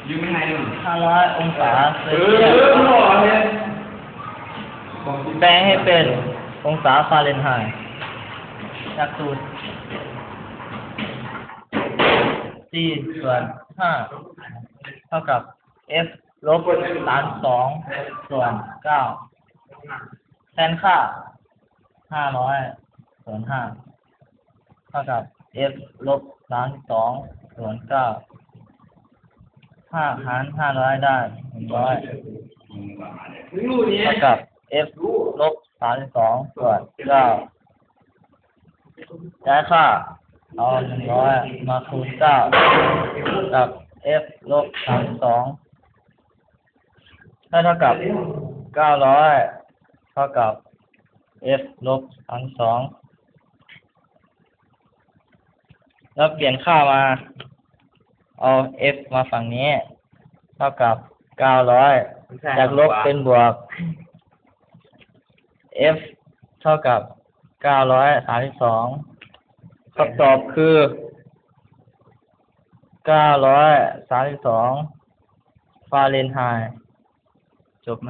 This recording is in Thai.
ยืมยังไงหนึ่ง500 องศาเซลเซียส หล่อเลย แปลงให้เป็นองศาฟาเรนไฮต์จากสูตร C ส่วน 5 เท่ากับ F ลบฐาน2ส่วน 9 แทนค่า 500 ส่วน 5 เท่ากับ F ลบฐาน2ส่วน 9 5 หาร 500 ได้ 100 เท่ากับ F ลบ32ส่วน 9 ย้ายค่า เอา100มาคูณ9กับ F ลบ32ได้เท่ากับ900เท่ากับ F ลบ32แล้วเปลี่ยนค่ามาเอา F มาฝั่งนี้เท่ากับ900จากลบเป็นบวก F เท่ากับ932คำตอบคือ932ฟาเรนไฮต์จบไหม